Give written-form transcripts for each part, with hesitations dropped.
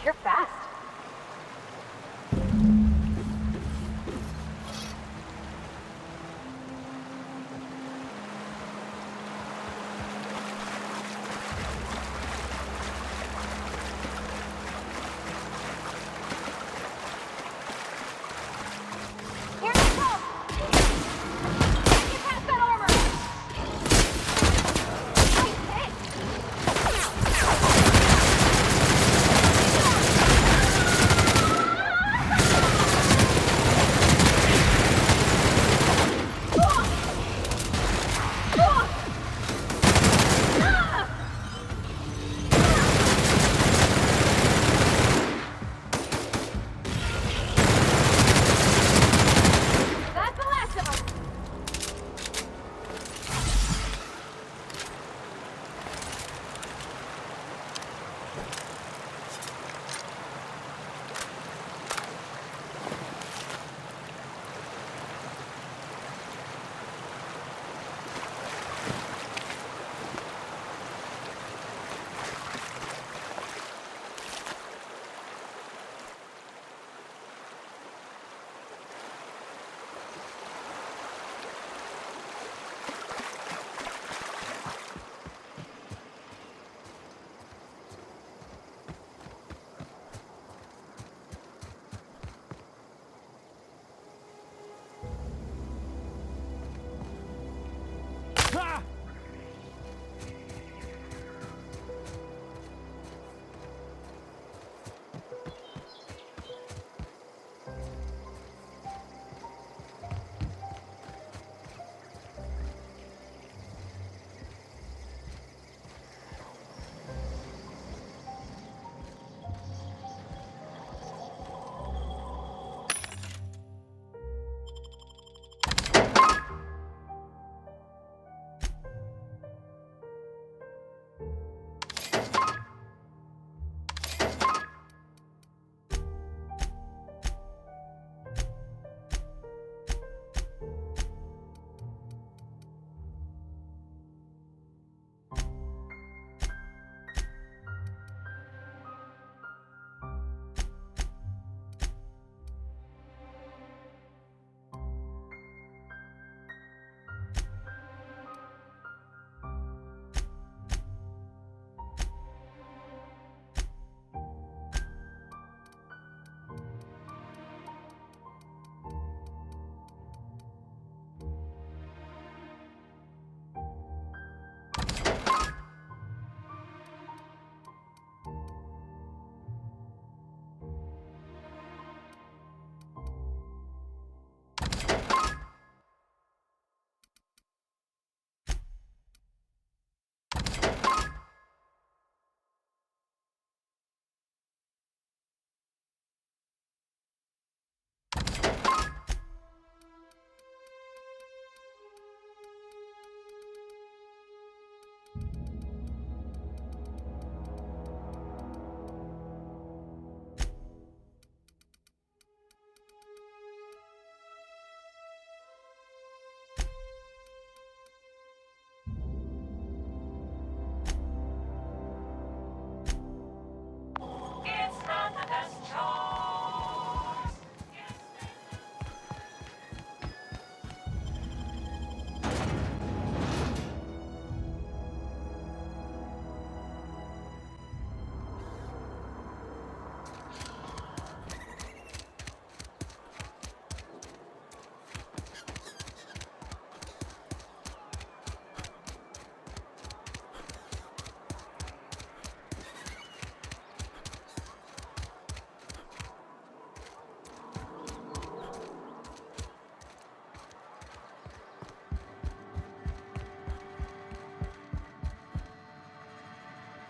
You're fast. Here they come! Get past that armor! Nice hit! That's the last of them!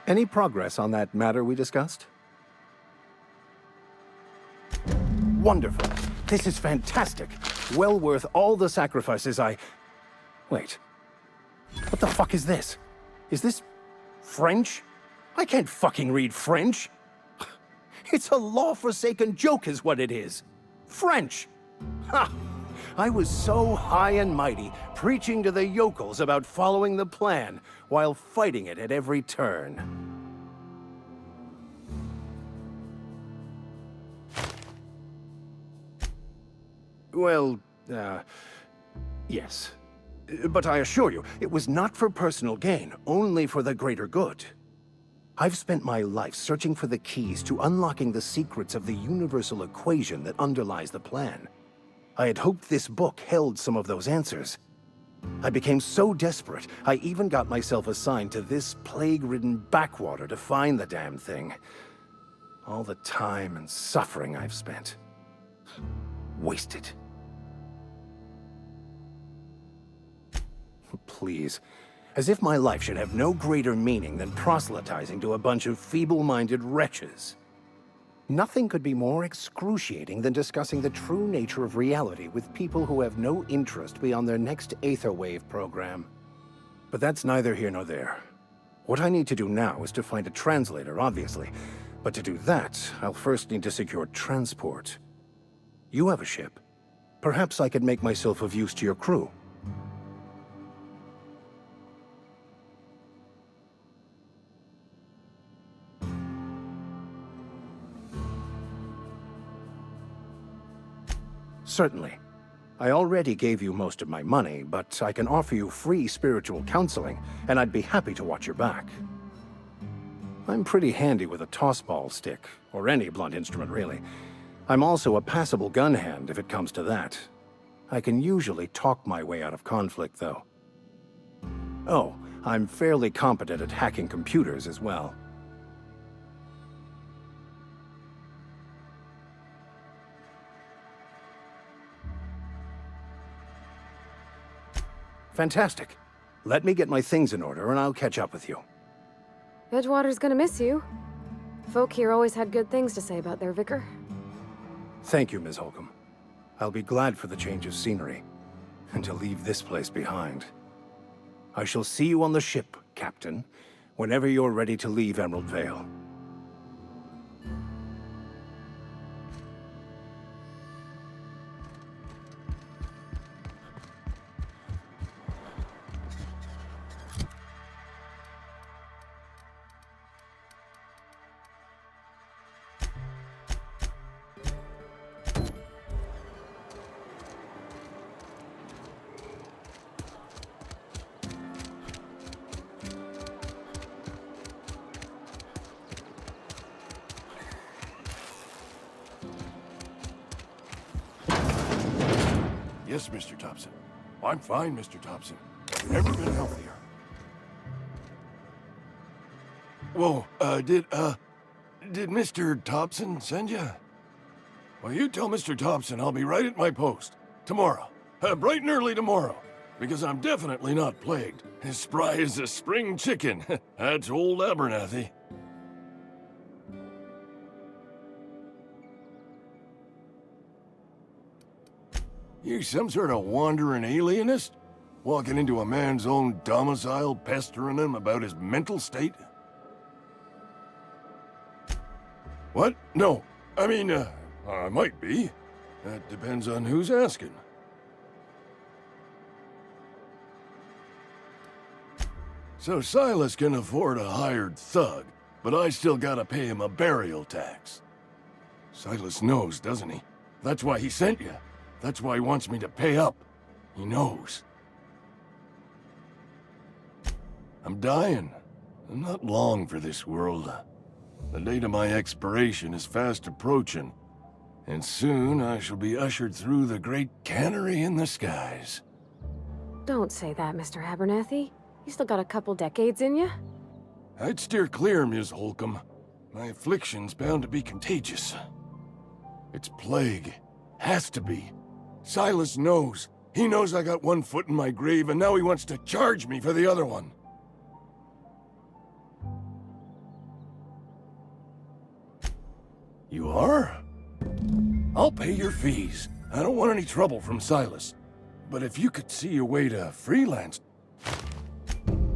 Any progress on that matter we discussed? Wonderful. This is fantastic. Well worth all the sacrifices I... Wait. What the fuck is this? Is this... French? I can't fucking read French. It's a law-forsaken joke is what it is. French! Ha! I was so high and mighty, preaching to the yokels about following the plan, while fighting it at every turn. Well, yes. But I assure you, it was not for personal gain, only for the greater good. I've spent my life searching for the keys to unlocking the secrets of the universal equation that underlies the plan. I had hoped this book held some of those answers. I became so desperate, I even got myself assigned to this plague-ridden backwater to find the damn thing. All the time and suffering I've spent. Wasted. Please. As if my life should have no greater meaning than proselytizing to a bunch of feeble-minded wretches. Nothing could be more excruciating than discussing the true nature of reality with people who have no interest beyond their next Aetherwave program. But that's neither here nor there. What I need to do now is to find a translator, obviously. But to do that, I'll first need to secure transport. You have a ship. Perhaps I could make myself of use to your crew. Certainly. I already gave you most of my money, but I can offer you free spiritual counseling, and I'd be happy to watch your back. I'm pretty handy with a tossball stick, or any blunt instrument really. I'm also a passable gun hand if it comes to that. I can usually talk my way out of conflict, though. Oh, I'm fairly competent at hacking computers as well. Fantastic. Let me get my things in order and I'll catch up with you. Edgewater's gonna miss you. Folk here always had good things to say about their vicar. Thank you, Ms. Holcomb. I'll be glad for the change of scenery, and to leave this place behind. I shall see you on the ship, Captain, whenever you're ready to leave Emerald Vale. Yes, Mr. Thompson. I'm fine, Mr. Thompson. Never been healthier. Whoa, did Mr. Thompson send you? Well, you tell Mr. Thompson I'll be right at my post. Tomorrow. Bright and early tomorrow. Because I'm definitely not plagued. As spry as a spring chicken. That's old Abernathy. You some sort of wandering alienist? Walking into a man's own domicile, pestering him about his mental state? What? No. I mean, I might be. That depends on who's asking. So Silas can afford a hired thug, but I still gotta pay him a burial tax. Silas knows, doesn't he? That's why he sent you. That's why he wants me to pay up. He knows. I'm dying. I'm not long for this world. The date of my expiration is fast approaching, and soon I shall be ushered through the great cannery in the skies. Don't say that, Mr. Abernathy. You still got a couple decades in you. I'd steer clear, Ms. Holcomb. My affliction's bound to be contagious. It's plague. Has to be. Silas knows. He knows I got one foot in my grave, and now he wants to charge me for the other one. You are? I'll pay your fees. I don't want any trouble from Silas. But if you could see a way to freelance...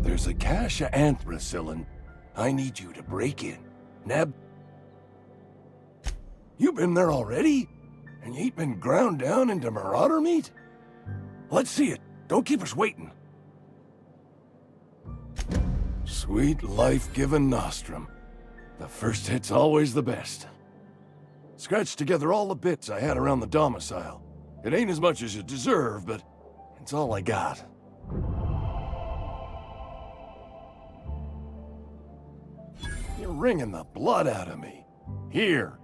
There's a cache of anthracillin I need you to break in. Nab... You been there already? And you ain't been ground down into marauder meat? Let's see it. Don't keep us waiting. Sweet life-giving nostrum. The first hit's always the best. Scratched together all the bits I had around the domicile. It ain't as much as you deserve, but it's all I got. You're wringing the blood out of me. Here.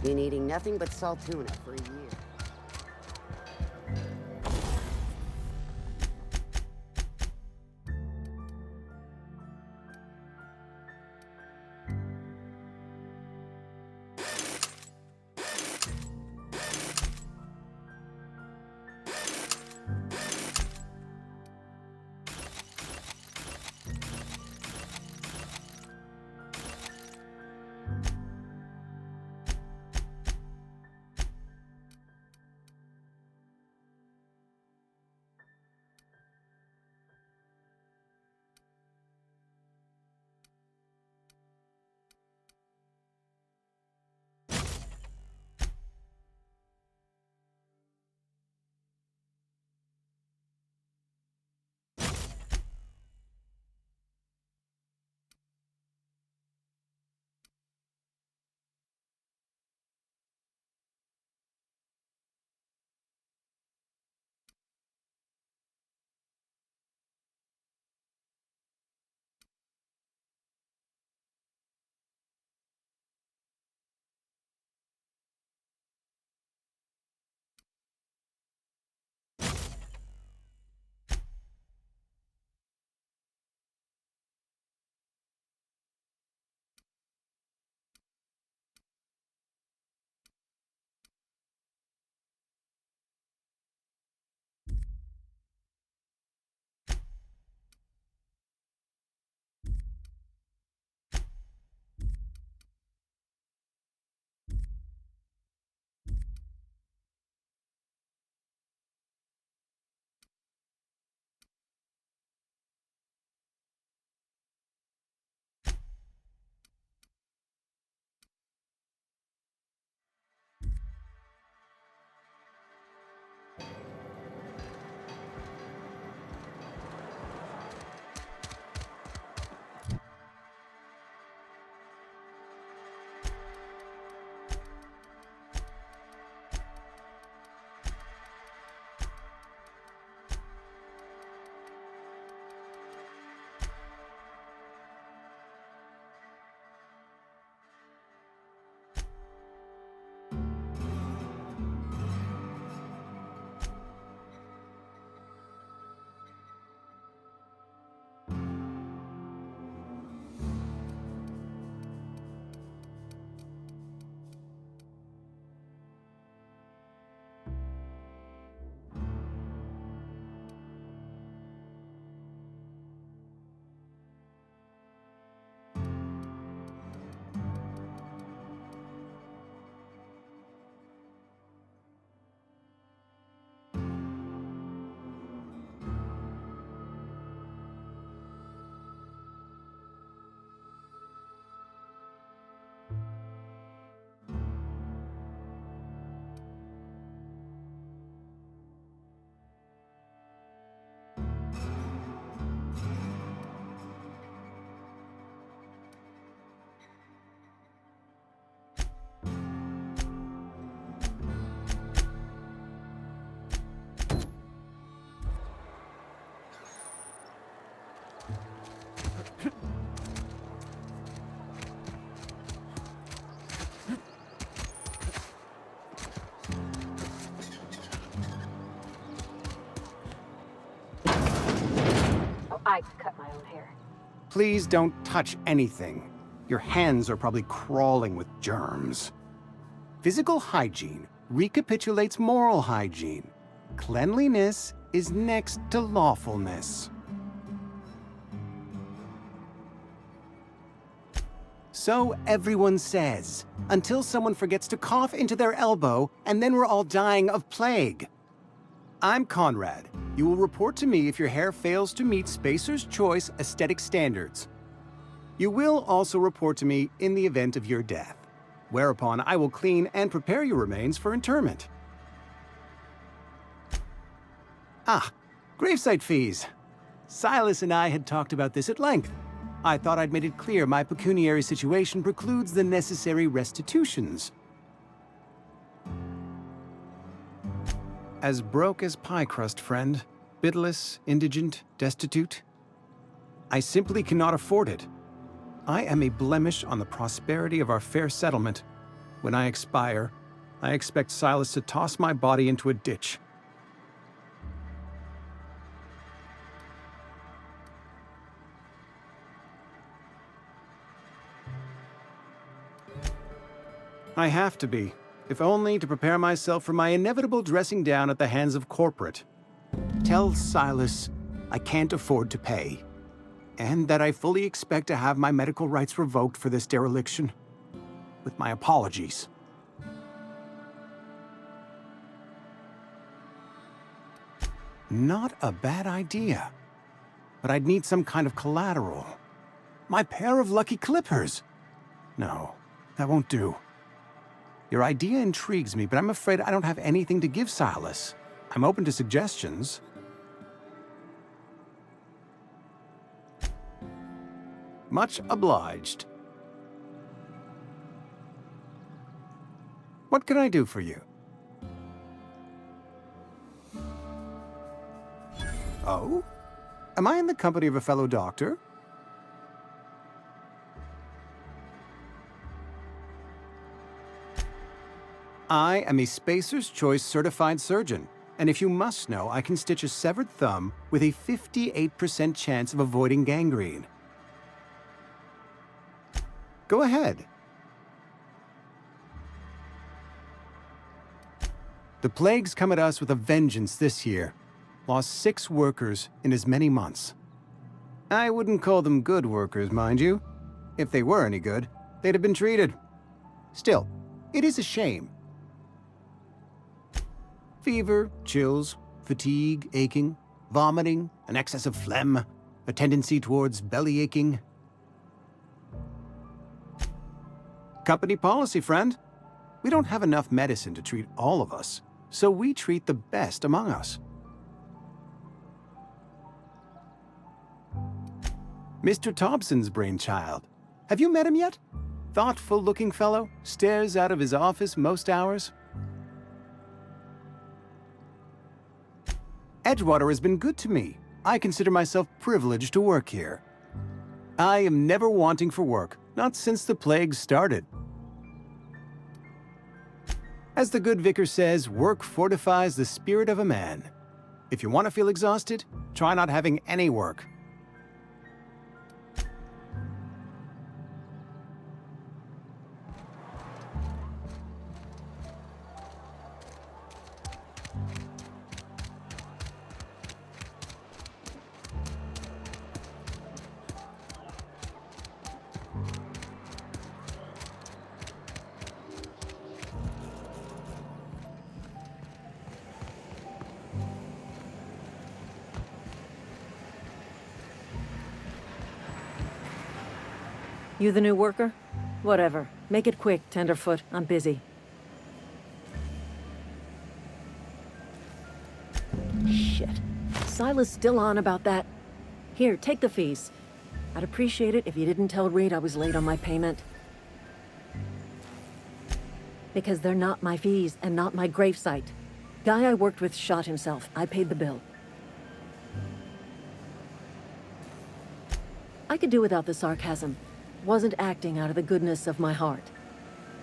Been eating nothing but salt tuna for a year. I cut my own hair. Please don't touch anything. Your hands are probably crawling with germs. Physical hygiene recapitulates moral hygiene. Cleanliness is next to lawfulness. So everyone says, until someone forgets to cough into their elbow, and then we're all dying of plague. I'm Conrad. You will report to me if your hair fails to meet Spacer's Choice aesthetic standards. You will also report to me in the event of your death. whereupon I will clean and prepare your remains for interment. Ah, gravesite fees. Silas and I had talked about this at length. I thought I'd made it clear my pecuniary situation precludes the necessary restitutions. As broke as pie crust, friend. Bidless, indigent, destitute. I simply cannot afford it. I am a blemish on the prosperity of our fair settlement. When I expire, I expect Silas to toss my body into a ditch. I have to be, if only to prepare myself for my inevitable dressing down at the hands of corporate. Tell Silas I can't afford to pay, and that I fully expect to have my medical rights revoked for this dereliction. With my apologies. Not a bad idea. But I'd need some kind of collateral. My pair of lucky clippers! No, that won't do. Your idea intrigues me, but I'm afraid I don't have anything to give Silas. I'm open to suggestions. Much obliged. What can I do for you? Oh? Am I in the company of a fellow doctor? I am a Spacer's Choice certified surgeon, and if you must know, I can stitch a severed thumb with a 58% chance of avoiding gangrene. Go ahead. The plague's come at us with a vengeance this year. Lost 6 workers in as many months. I wouldn't call them good workers, mind you. If they were any good, they'd have been treated. Still, it is a shame. Fever, chills, fatigue, aching, vomiting, an excess of phlegm, a tendency towards belly aching. Company policy, friend. We don't have enough medicine to treat all of us, so we treat the best among us. Mr. Thompson's brainchild. Have you met him yet? Thoughtful-looking fellow, stares out of his office most hours. Edgewater has been good to me. I consider myself privileged to work here. I am never wanting for work, not since the plague started. As the good vicar says, work fortifies the spirit of a man. If you want to feel exhausted, try not having any work. You the new worker? Whatever. Make it quick, Tenderfoot. I'm busy. Shit. Silas still on about that. Here, take the fees. I'd appreciate it if you didn't tell Reed I was late on my payment. Because they're not my fees and not my gravesite. Guy I worked with shot himself. I paid the bill. I could do without the sarcasm. Wasn't acting out of the goodness of my heart.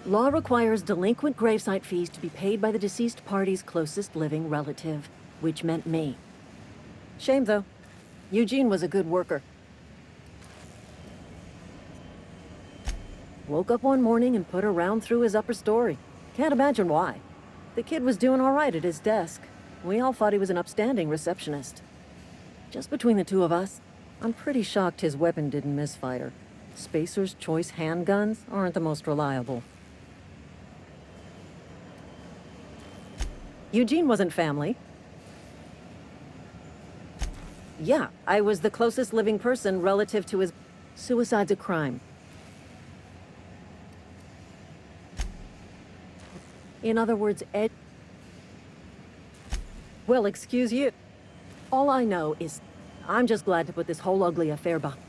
Law requires delinquent gravesite fees to be paid by the deceased party's closest living relative, which meant me. Shame, though. Eugene was a good worker. Woke up one morning and put a round through his upper story. Can't imagine why. The kid was doing all right at his desk. We all thought he was an upstanding receptionist. Just between the two of us, I'm pretty shocked his weapon didn't misfire. Spacer's Choice handguns aren't the most reliable. Eugene wasn't family. Yeah, I was the closest living person relative to his... Suicide's a crime. In other words, Ed... Well, excuse you. All I know is I'm just glad to put this whole ugly affair behind.